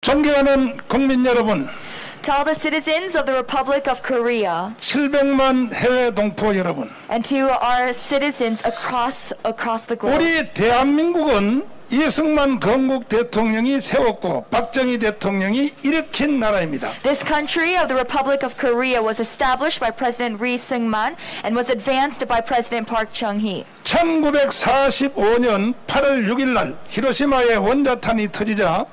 존경하는 국민 여러분, To all the citizens of the Republic of Korea 700만 해외 동포 여러분, and to our citizens across the globe. 우리 대한민국은 이승만 건국 대통령이 세웠고 박정희 대통령이 일으킨 나라입니다. This country of the Republic of Korea was established by President Ri Seung-man and was advanced by President Park Chung-hee. 1945년 8월 6일 날 히로시마에 원자탄이 터지자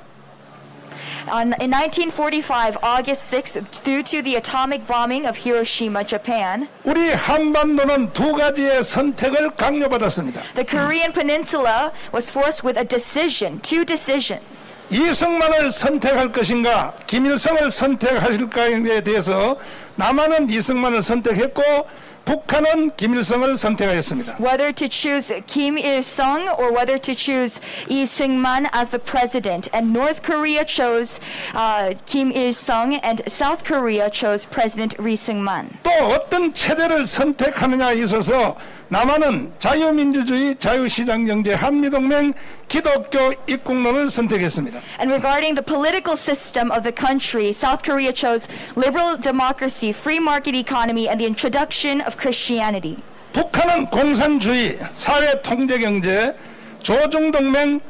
In 1945, August 6th, due to the atomic bombing of Hiroshima, Japan, 우리 한반도는 두 가지의 선택을 강요받았습니다. the Korean peninsula was forced with two decisions. 이승만을 선택할 것인가, 김일성을 선택하실까에 대해서 남한은 이승만을 선택했고 북한은 김일성을 선택하였습니다. Whether to choose Kim Il-sung or whether to choose Lee Seung-man as the president. And North Korea chose Kim Il-sung and South Korea chose President Ri Seung-man. 또 어떤 체제를 선택하느냐에 있어서 남한은 자유민주주의, 자유시장경제, 한미동맹, 기독교 입국론을 선택했습니다. And regarding the political system of the country, South Korea chose liberal democracy, free market economy, and the introduction of Christianity. 북한은 공산주의, 사회통제경제, 조중동맹,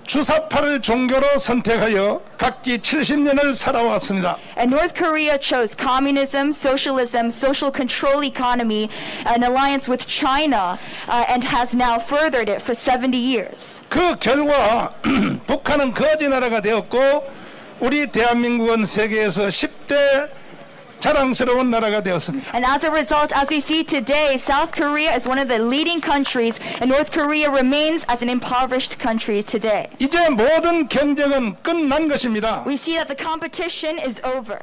주사파를 종교로 선택하여 각기 70년을 살아왔습니다. And North Korea chose communism, socialism, social control economy, an alliance with China, and has now furthered it for 70 years. 그 결과 북한은 거지 나라가 되었고 우리 대한민국은 세계에서 10대 자랑스러운 나라가 되었습니다. And as a result, as we see today, South Korea is one of the leading countries, and North Korea remains as an impoverished country today. 이제 모든 경쟁은 끝난 것입니다. We see that the competition is over.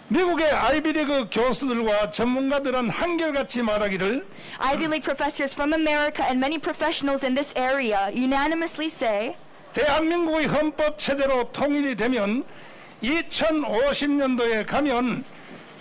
미국의 아이비리그 교수들과 전문가들은 한결같이 말하기를 Ivy League professors from America and many professionals in this area unanimously say 대한민국의 헌법 체제로 통일이 되면 2050년도에 가면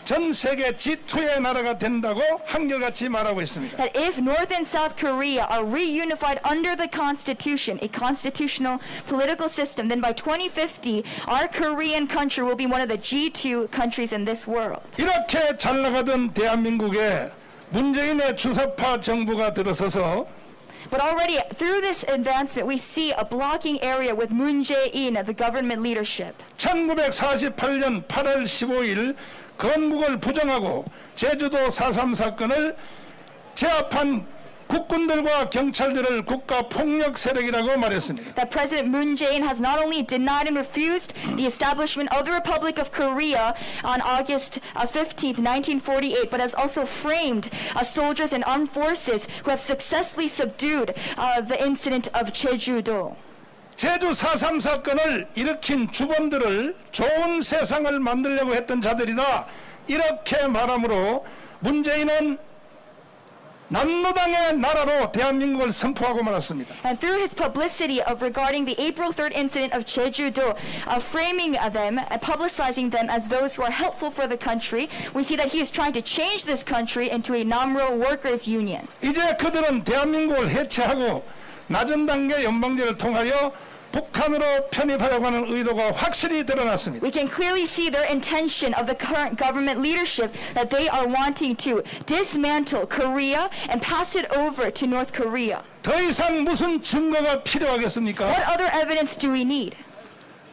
전 세계 G2의 나라가 된다고 한결같이 말하고 있습니다. that if North and South Korea are reunified under the Constitution, a constitutional political system, then by 2050, our Korean country will be one of the G2 countries in this world. 이렇게 잘 나가던 대한민국에 문재인의 주사파 정부가 들어서서 But already through this advancement, we see a blocking area with Moon Jae-in, the government leadership. 1948년 8월 15일 건국을 부정하고 제주도 4.3 사건을 제압한 국군들과 경찰들을 국가 폭력 세력이라고 말했습니다. That President Moon Jae-in has not only denied and refused the establishment of the Republic of Korea on August 15th, 1948, but has also framed soldiers and armed forces who have successfully subdued the incident of Jeju-do. 제주 4.3 사건을 일으킨 주범들을 좋은 세상을 만들려고 했던 자들이다. 이렇게 말하므로 문재인은 남로당의 나라로 대한민국을 선포하고 말았습니다. And through his publicity of regarding the April 3rd incident of Jeju-do, framing them and publicizing them as those who are helpful for the country, we see that he is trying to change this country into a Namro workers' union. 이제 그들은 대한민국을 해체하고 낮은 단계 연방제를 통하여 북한으로 편입하려고 하는 의도가 확실히 드러났습니다. We can clearly see their intention of the current government leadership that they are wanting to dismantle Korea and pass it over to North Korea. 더 이상 무슨 증거가 필요하겠습니까? What other evidence do we need?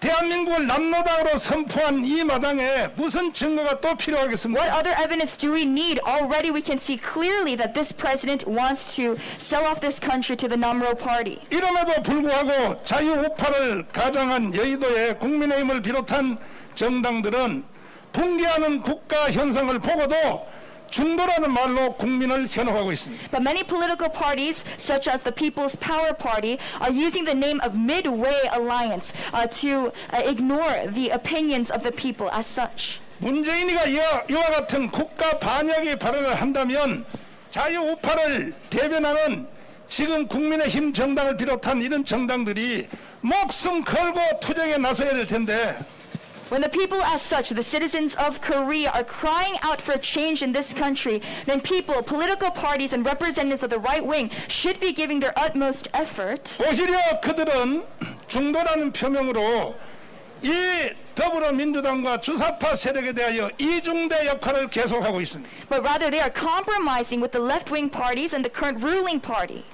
대한민국을 남로당으로 선포한 이 마당에 무슨 증거가 또 필요하겠습니까? What other evidence do we need? Already we can see clearly that this president wants to sell off this country to the Namro party. 이름에도 불구하고 자유우파를 가장한 여의도의 국민의힘을 비롯한 정당들은 붕괴하는 국가 현상을 보고도 중도라는 말로 국민을 현혹하고 있습니다. But many political parties, such as the People's Power Party, are using the name of Midway Alliance to ignore the opinions of the people as such. 문재인이가 이와 같은 국가 반역의 발언을 한다면 자유우파를 대변하는 지금 국민의힘 정당을 비롯한 이런 정당들이 목숨 걸고 투쟁에 나서야 될 텐데 When the people as such, the citizens of Korea, are crying out for a change in this country, then people, political parties, and representatives of the right wing should be giving their utmost effort. 오히려 그들은 중도라는 표명으로 이 더불어민주당과 주사파 세력에 대하여 이중대 역할을 계속하고 있습니다. but rather they are compromising with the left-wing parties and the current ruling party.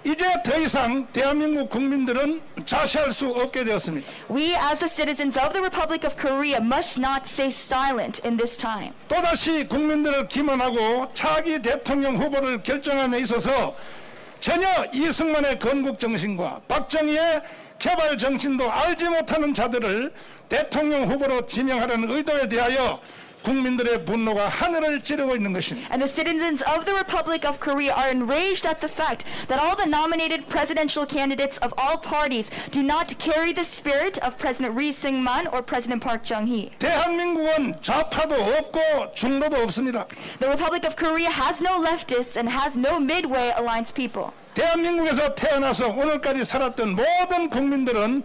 이제 더 이상 대한민국 국민들은 자시할 수 없게 되었습니다. We, as the citizens of the Republic of Korea, must not stay silent in this time. 또다시 국민들을 기만하고 차기 대통령 후보를 결정함에 있어서 전혀 이승만의 건국 정신과 박정희의 개발 정신도 알지 못하는 자들을 대통령 후보로 지명하려는 의도에 대하여 국민들의 분노가 하늘을 찌르고 있는 것입니다. And the citizens of the Republic of Korea are enraged at the fact that all the nominated presidential candidates of all parties do not carry the spirit of President Lee Seung-man or President Park Chung-hee. 대한민국은 좌파도 없고 중도도 없습니다. The Republic of Korea has no leftists and has no midway alliance people. 대한민국에서 태어나서 오늘까지 살았던 모든 국민들은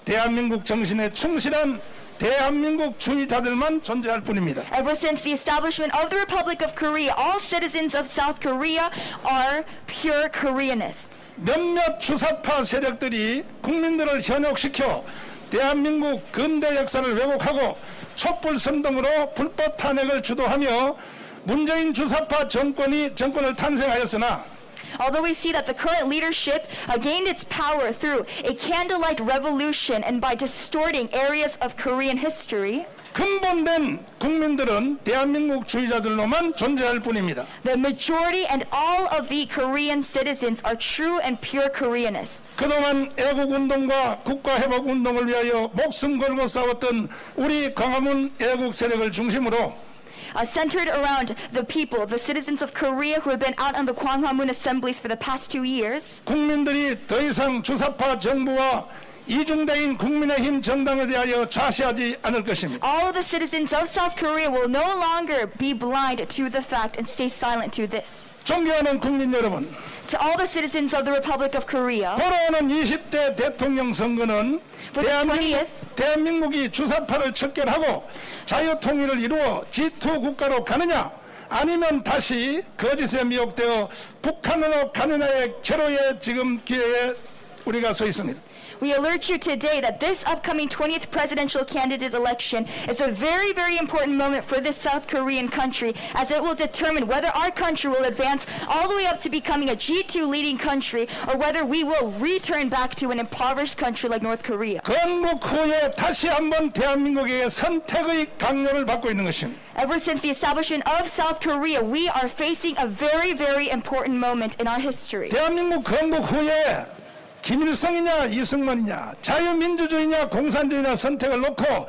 대한민국 정신에 충실한 대한민국 주의자들만 존재할 뿐입니다. Ever since the establishment of the Republic of Korea, all citizens of South Korea are pure Koreanists. 몇몇 주사파 세력들이 국민들을 현혹시켜 대한민국 근대 역사를 왜곡하고 촛불 선동으로 불법 탄핵을 주도하며 문재인 주사파 정권을 탄생하였으나 Although we see that the current leadership gained its power through a candlelight revolution and by distorting areas of Korean history, 근본된 국민들은 대한민국 주의자들로만 존재할 뿐입니다. the majority and all of the Korean citizens are true and pure Koreanists. 그동안 애국운동과 국가회복운동을 위하여 목숨 걸고 싸웠던 우리 광화문 애국 세력을 중심으로 Centered around the people, the citizens of Korea who have been out on the Gwanghwamun assemblies for the past 2 years, 국민들이 더 이상 주사파 정부와 이중대인 국민의힘 정당에 대하여 좌시하지 않을 것입니다. all of the citizens of South Korea will no longer be blind to the fact and stay silent to this. 존경하는 국민 여러분, To all the citizens of the Republic of Korea, 돌아오는 20대 대통령 선거는 For the 20th, 대한민국이 주사파를 척결하고 자유통일을 이루어 G2 국가로 가느냐 아니면 다시 거짓에 미혹되어 북한으로 가느냐의 결호의 지금 기회에 우리가 서 있습니다. we alert you today that this upcoming 20th presidential candidate election is a very, very important moment for this South Korean country, as it will determine whether our country will advance all the way up to becoming a G2 leading country, or whether we will return back to an impoverished country like North Korea. 건국 후에 다시 한번 대한민국에게 선택의 강요를 받고 있는 것입니다. Ever since the establishment of South Korea, we are facing a very, very important moment in our history. 대한민국 건국 후에 김일성이냐 이승만이냐 자유민주주의냐 공산주의냐 선택을 놓고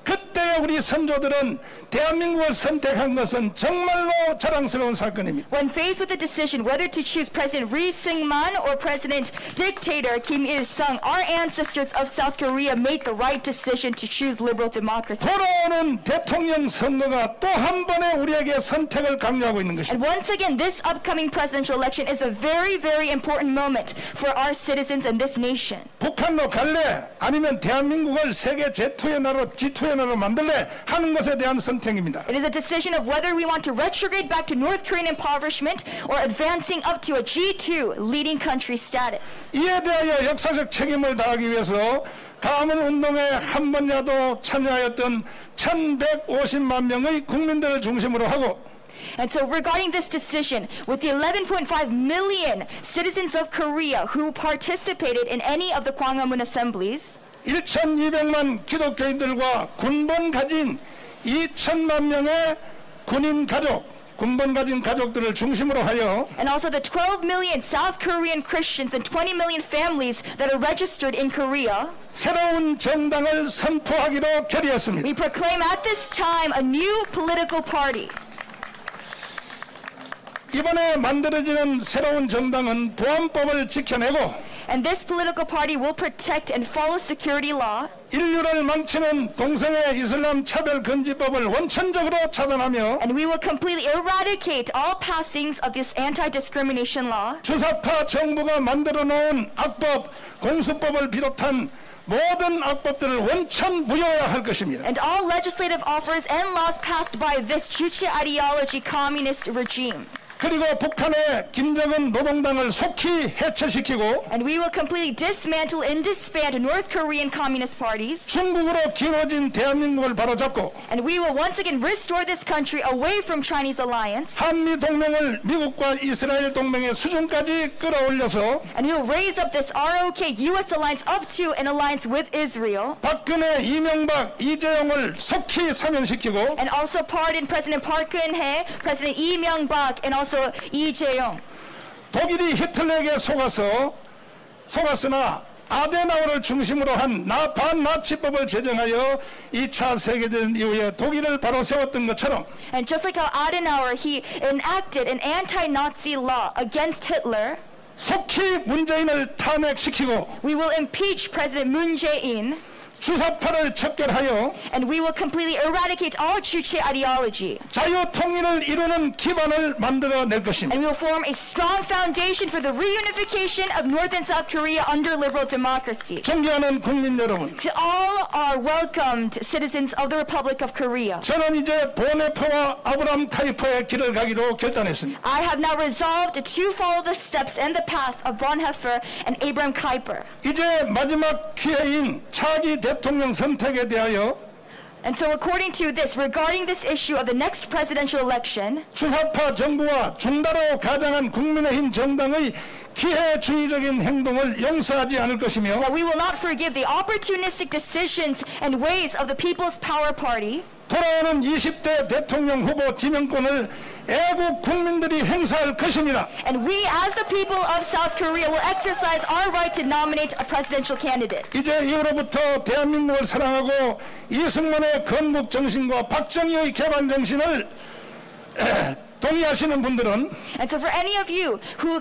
그때 우리 선조들은 대한민국을 선택한 것은 정말로 자랑스러운 사건입니다. When faced with the decision whether to choose President Lee Seung-man or President Dictator Kim Il-sung, our ancestors of South Korea made the right decision to choose liberal democracy. 돌아오는 대통령 선거가 또 한 번에 우리에게 선택을 강요하고 있는 것입니다. And once again, this upcoming presidential election is a very, very important moment for our citizens and this nation. 북한로 갈래 아니면 대한민국을 세계 G2의 나라로 G2의 나라로 만들래 하는 것에 대한 선택입니다. It is a decision of whether we want to retrograde back to North Korean impoverishment or advancing up to a G2 leading country status. 이에 대하여 역사적 책임을 다하기 위해서 가문 운동에 한 번이라도 참여하였던 1150만 명의 국민들을 중심으로 하고 And so regarding this decision, with the 11.5 million citizens of Korea who participated in any of the Gwanghwamun assemblies, 1200만 기독교인들과 군번 가진 2000만 명의 군인 가족, 군번 가진 가족들을 중심으로 하여 and also the 12 million South Korean Christians and 20 million families that are registered in Korea, 새로운 정당을 선포하기로 결의했습니다. we proclaim at this time a new political party. 이번에 만들어지는 새로운 정당은 보안법을 지켜내고 And this political party will protect and follow security law. 인류를 망치는 동성애 이슬람 차별 금지법을 원천적으로 차단하며 And we will completely eradicate all passings of this anti-discrimination law. 주사파 정부가 만들어 놓은 악법, 공수법을 비롯한 모든 악법들을 원천 무효화할 것입니다. And all legislative offers and laws passed by this Juche ideology communist regime. 그리고 북한의 김정은 노동당을 속히 해체시키고 And we will completely dismantle and disband North Korean communist parties. 중국으로 기울어진 대한민국을 바로잡고 And we will once again restore this country away from Chinese alliance. 한미 동맹을 미국과 이스라엘 동맹의 수준까지 끌어올려서 And we will raise up this ROK U.S. alliance up to an alliance with Israel. 박근혜, 이명박, 이재용을 속히 사면시키고 And also pardon President Park Geun-hye, President Lee Myung-bak, and also Lee Jae-yong. 독일이 히틀러에게 속았으나 아데나우를 중심으로 한 반나치법을 제정하여 2차 세계대전 이후에 독일을 바로 세웠던 것처럼 And just like how Adenauer, he enacted an anti-Nazi law against Hitler, 속히 문재인을 탄핵시키고 we will impeach President Moon Jae-in, 주사파를 척결하여 and we will completely eradicate all Juche ideology. 자유통일을 이루는 기반을 만들어낼 것입니다. And we will form a strong foundation for the reunification of North and South Korea under liberal democracy. 존경하는 국민 여러분, To all our welcomed citizens of the Republic of Korea, 저는 이제 보네퍼와 아브람 카이퍼의 길을 가기로 결단했습니다. I have now resolved to follow the steps and the path of Bonhoeffer and Abraham Kuyper. 이제 마지막 기회인 차기 대통령 선택에 대하여 And so according to this, regarding this issue of the next presidential election, 주사파 정부와 중다로 가장한 국민의힘 정당의 기회주의적인 행동을 용서하지 않을 것이며 that we will not forgive the opportunistic decisions and ways of the People's Power Party, 돌아오는 20대 대통령 후보 지명권을 애국 국민들이 행사할 것입니다. and we as the people of South Korea will exercise our right to nominate a presidential candidate. 이제 이후로부터 대한민국을 사랑하고 이승만의 건국 정신과 박정희의 개방 정신을 동의하시는 분들은 And so for any of you who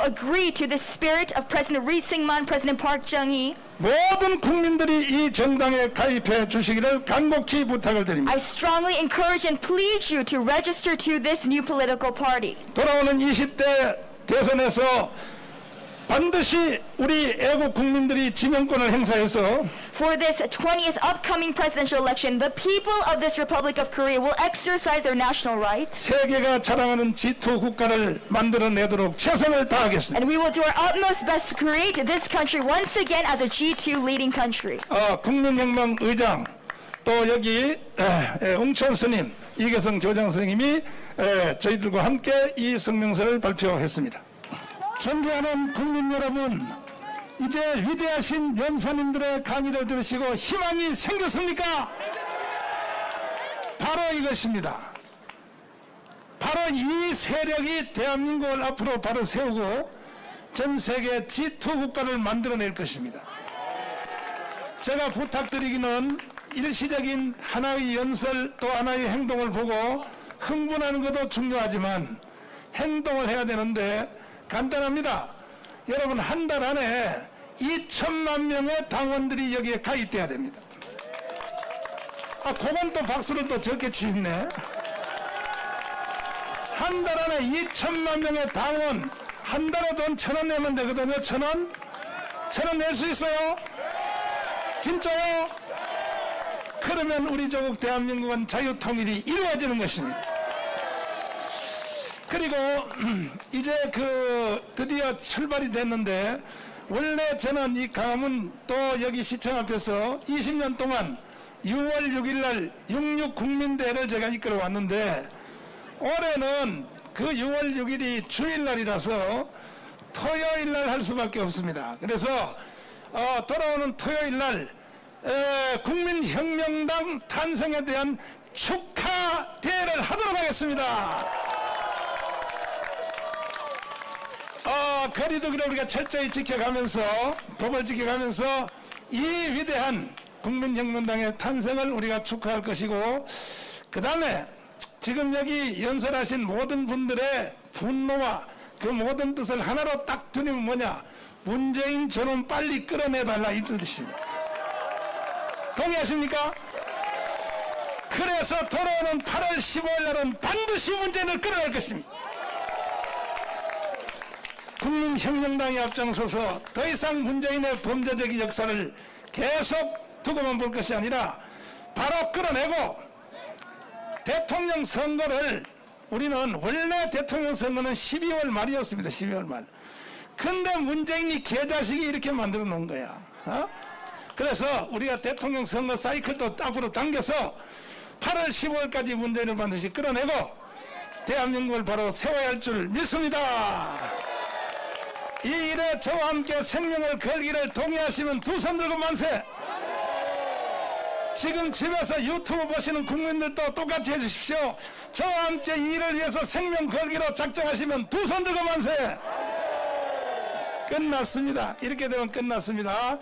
agree to the spirit of President Lee Syngman, President Park Chung-hee, 모든 국민들이 이 정당에 가입해 주시기를 간곡히 부탁을 드립니다. I strongly encourage and plead you to register to this new political party. 돌아오는 20대 대선에서 반드시 우리 애국 국민들이 지명권을 행사해서 For this 20th upcoming presidential election, the people of this Republic of Korea will exercise their national rights, 세계가 자랑하는 G2 국가를 만들어내도록 최선을 다하겠습니다. and we will do our utmost best to create this country once again as a G2 leading country. 국민혁명 의장 또 여기 웅천 스님 이계성 교장 선생님이 저희들과 함께 이 성명서를 발표했습니다. 존경하는 국민 여러분, 이제 위대하신 연사님들의 강의를 들으시고 희망이 생겼습니까? 바로 이것입니다. 바로 이 세력이 대한민국을 앞으로 바로 세우고 전 세계 G2 국가를 만들어낼 것입니다. 제가 부탁드리기는 일시적인 하나의 연설 또 하나의 행동을 보고 흥분하는 것도 중요하지만 행동을 해야 되는데 간단합니다. 여러분, 한 달 안에 2천만 명의 당원들이 여기에 가입돼야 됩니다. 그건 또 박수를 또 적게 치네. 한 달 안에 2천만 명의 당원, 한 달에 돈 1,000원 내면 되거든요. 1,000원? 1,000원 낼 수 있어요? 진짜요? 그러면 우리 조국 대한민국은 자유통일이 이루어지는 것입니다. 그리고 이제 드디어 출발이 됐는데, 원래 저는 이 강화문 또 여기 시청 앞에서 20년 동안 6월 6일 날 66 국민대회를 제가 이끌어 왔는데, 올해는 그 6월 6일이 주일날이라서 토요일 날 할 수밖에 없습니다. 그래서 돌아오는 토요일 날 국민혁명당 탄생에 대한 축하 대회를 하도록 하겠습니다. 거리두기를 우리가 철저히 지켜가면서, 법을 지켜가면서 이 위대한 국민혁명당의 탄생을 우리가 축하할 것이고, 그 다음에 지금 여기 연설하신 모든 분들의 분노와 그 모든 뜻을 하나로 딱 두면 뭐냐? 문재인 저놈 빨리 끌어내달라, 이 뜻입니다. 동의하십니까? 그래서 돌아오는 8월 15일 날은 반드시 문재인을 끌어낼 것입니다. 국민혁명당이 앞장서서 더 이상 문재인의 범죄적 역사를 계속 두고만 볼 것이 아니라 바로 끌어내고 대통령 선거를 우리는 원래 대통령 선거는 12월 말이었습니다. 12월 말. 근데 문재인이 개자식이 이렇게 만들어 놓은 거야. 그래서 우리가 대통령 선거 사이클도 앞으로 당겨서 8월 15일까지 문재인을 반드시 끌어내고 대한민국을 바로 세워야 할 줄 믿습니다. 이 일에 저와 함께 생명을 걸기를 동의하시면 두 손 들고 만세. 지금 집에서 유튜브 보시는 국민들도 똑같이 해주십시오. 저와 함께 이 일을 위해서 생명 걸기로 작정하시면 두 손 들고 만세. 끝났습니다. 이렇게 되면 끝났습니다.